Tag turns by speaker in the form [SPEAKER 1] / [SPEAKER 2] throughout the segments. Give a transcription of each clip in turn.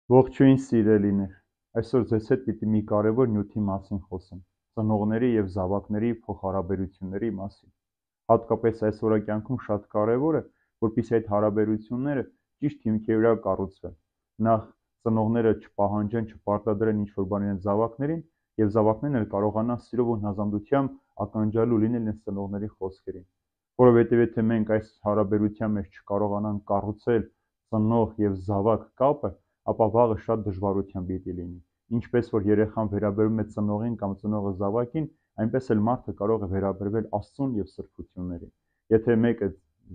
[SPEAKER 1] Ողջույն սիրելիներ, այսօր ձեզ հետ պիտի մի կարևոր նյութի մասին խոսեմ, ծնողների և զավակների փոխհարաբերությունների մասին։ Հատկապես այս օրակյանքում շատ կարևոր է, որպեսզի այդ հարաբերությունները ճիշտ հիմքի վրա կառուցվեն։ Նախ ծնողները չպահանջեն, չպարտադրեն ինչ-որ բան իրենց զավակներին, և զավակներն էլ կարողանան սիրով ու հնազանդությամբ ականջալու լինել իրենց ծնողների խոսքերին։ Որովհետև եթե մենք այս հարաբերության մեջ չկարողանանք կառուցել ծնող և զավակ կապը, ապա վաղը շատ դժվարության պիտի լինի։ Ինչպես որ երեխան վերաբերվում է ծնողին կամ ծնողը զավակին, այնպես էլ մարդը կարող է վերաբերվել Աստծուն և սրբություններին։ Եթե մեկը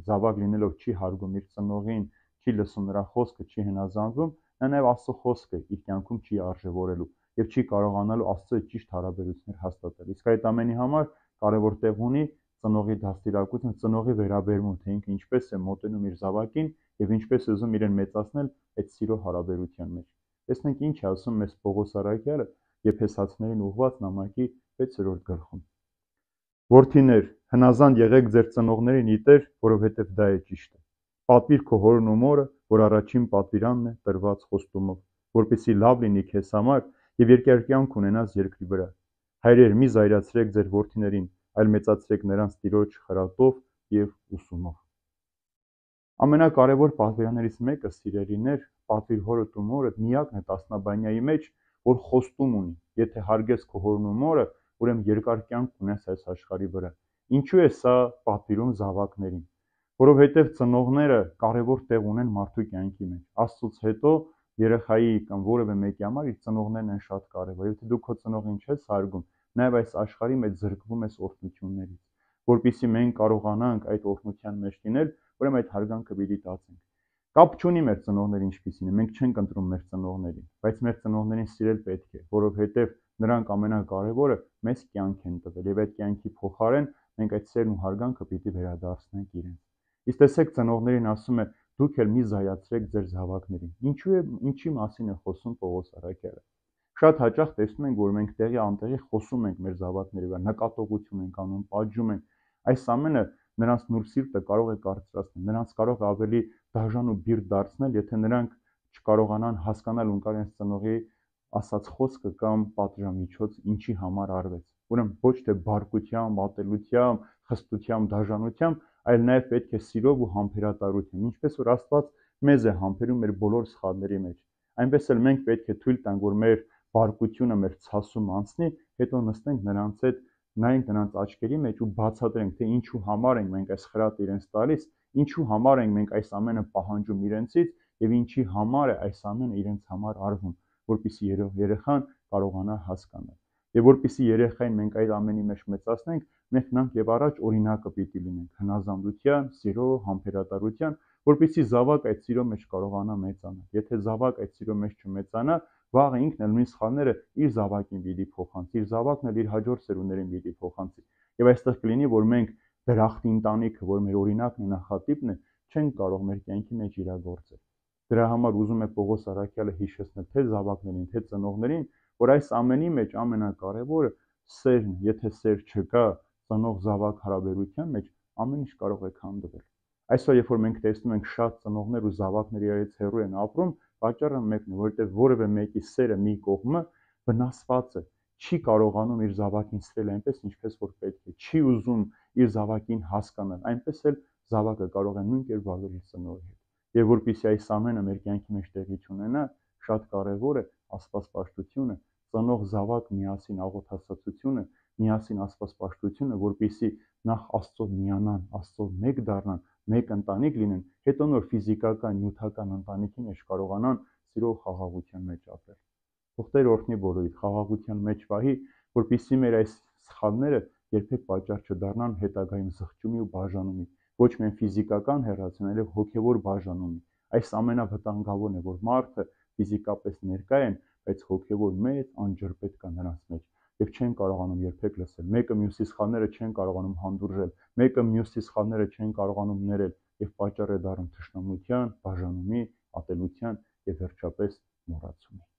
[SPEAKER 1] զավակ լինելով չի հարգում իր ծնողին, չի լսում նրա խոսքը, չի հնազանդվում, նա նաև Աստծո խոսքը իր կյանքում չի արժևորելու և չի կարողանալու Աստծո հետ ճիշտ հարաբերություններ հաստատել։ Իսկ այդ ամենի համար կարևոր տեղ ունի ծնողի դաստիարակությունը, ծնողի վերաբերմունքը, թե ինքը ինչպես է մոտենում իր զավակին և ինչպես է ուզում իրեն մեծացնել այդ սիրո հարաբերության մեջ։ Տեսնենք ինչ է ասում մեզ Պողոս առաքյալը Եփեսացիներին ուղղված նամակի 6-րդ գլխում։ Որդիներ, հնազանդ եղեք ձեր ծնողներին իտեր, որովհետև դա է ճիշտը։ Պատվիր քո հորն ու մորը, որ առաջին պատվիրանն է տրված խոստումով, որպեսզի լավ լինի քեզ համար և երկար կյանք ունենաս երկրի վրա։ Հայրեր, մի զայրացրեք ձեր որդիներին, այլ մեծացրեք նրանց Տիրոջ խրատով և ուսումով։ Ամենակարևոր պատվիրաններից մեկը, սիրելիներ, պատվիր հորդ ու մորդ միակն է տասնաբանյայի մեջ, որ խոստում ունի։ Եթե հարգես քո հորն ու մորը, ուրեմն երկար կյանք ունես այս աշխարհի վրա։ Ինչու է սա պատվիրում զավակներին։ Որովհետև ծնողները կարևոր տեղ ունեն մարդու կյանքի մեջ։ Աստծուց հետո երեխայի կամ որևէ մեկի համար իր ծնողներն են շատ կարևոր։ Եթե դու քո ծնողին չես հարգում, նաև այս աշխարհի մեջ զրկվում ես օրհնություններից։ Որպեսզի մենք կարողանանք այդ օրհնության մեջ լինել, ուրեմն այդ հարգանքը պիտի տածենք։ Կապ չունի մեր ծնողները ինչպիսին են, մենք չենք ընտրում մեր ծնողներին, բայց մեր ծնողներին սիրել պետք է, որովհետև նրանք ամենակարևորը մեզ կյանք են տվել և այդ կյանքի փոխարեն մենք այդ սերն ու հարգանքը պիտի վերադարձնենք իրենց։ Իսկ տեսեք ծնողներին ասում է դուք էլ մի զայրացրեք ձեր զավակներին։ Ինչի մասին է խոսում Պողոս առաքյալը։ Շատ հաճախ տեսնում ենք, որ մենք տեղի անտեղի խոսում ենք մեր զավակների վրա, նկատողություն ենք անում, պատժում ենք։ Այս ամենը նրանց նուրբ սիրտը կարող է կարծրացնել, նրանց կարող է ավելի դաժան ու բիրտ դարձնել, եթե նրանք չկարողանան հասկանալ ու ընկալ իրենց ծնողի ասած խոսքը կամ պատժամիջոց ինչի համար արվեց։ Ուրեմն ոչ թե բարկությամբ, ատելությամբ, խստությամբ, դաժանությամբ, այլ նաև պետք է սիրով ու համբերատարությամբ, ինչպես որ Աստված մեզ է համբերում մեր բոլոր սխալների մեջ։ Այնպես էլ մենք պետք է թույլ տանք, որ մեր բարկությունը, մեր ցասում անցնի, հետո նստենք նրանց հետ, նայենք նրանց աչքերի մեջ ու բացատրենք, թե ինչու համար ենք մենք այս խրատը իրենց տալիս, ինչու համար ենք մենք այս ամենը պահանջում իրենցից և ինչի համար է այս ամենը իրենց համար արվում, որպեսզի երեխան կարողանա հասկանալ։ Եվ որպեսզի երեխային մենք այդ ամենի մեջ մեծացնենք, մենք նախ և առաջ օրինակը պիտի լինենք հնազանդության, սիրո, համբերատարության, որպեսզի զավակ այդ սիրո մեջ կարողանա մեծանալ։ Եթե զավակ այդ սիրո մեջ չմեծանա, վաղը ինքն էլ նույն սխալները իր զավակին պիտի փոխանցի, իր զավակն էլ իր հաջորդ սերունդներին պիտի փոխանցի։ Եվ այստեղ կլինի, որ մենք դրախտի ընտանիքը, որ մեր օրինակն է, նախատիպն է, չենք կարող մեր կյանքի մեջ իրագործել։ Դրա համար ուզում է Պողոս առաքյալը հիշեցնել թե զավակներին, թե ծնողներին, որ այս ամենի մեջ ամենակարևորը սերն է։ Եթե սեր չկա ծնող-զավակ հարաբերության մեջ, ամեն ինչ կարող է քանդվել։ Այսօր, երբ որ մենք տեսնում ենք շատ ծնողներ ու զավակներ իրարից հեռու են ապրում, պատճառը մեկն է, որովհետև որևէ մեկի սերը մի կողմը վնասված է, չի կարողանում իր զավակին սիրել այնպես, ինչպես որ պետք է, չի ուզում իր զավակին հասկանալ, այնպես էլ զավակը կարող է նույն կերպ վարվել իր ծնողի հետ։ Եվ որպեսզի այս ամենը մեր կյանքի մեջ տեղի չունենա, շատ կարևոր է աստվածպաշտությունը, ծնող-զավակ միասին աղոթասացությունը, միասին աստվածպաշտությունը, որպեսզի նախ Աստծո միանան, Աստծո մեկ դառնան, մեկ ընտանիք լինեն, հետո նոր ֆիզիկական, նյութական ընտանիքի մեջ կարողանան սիրո ու խաղաղության մեջ ապրել։ Թող Տեր օրհնի բոլորիդ, խաղաղության մեջ պահի, որպեսզի մեր այս սխալները երբեք պատճառ չդառնան հետագայում զղջումի ու բաժանումի, ոչ միայն ֆիզիկական հեռացան, այլև հոգևոր բաժանումի։ Այս ամենավտանգավորն է, որ մարդը ֆիզիկապես ներկա են, բայց հոգևոր մեծ անջրպետ կա նրանց մեջ և չեն կարողանում երբեք լսել։ Մեկը մյուսի սխալները չեն կարողանում հանդուրժել, մեկը մյուսի սխալները չեն կարողանում ներել և պատճառ է դառնում թշնամության, բաժանումի, ատելության և վերջապես մոռացումի։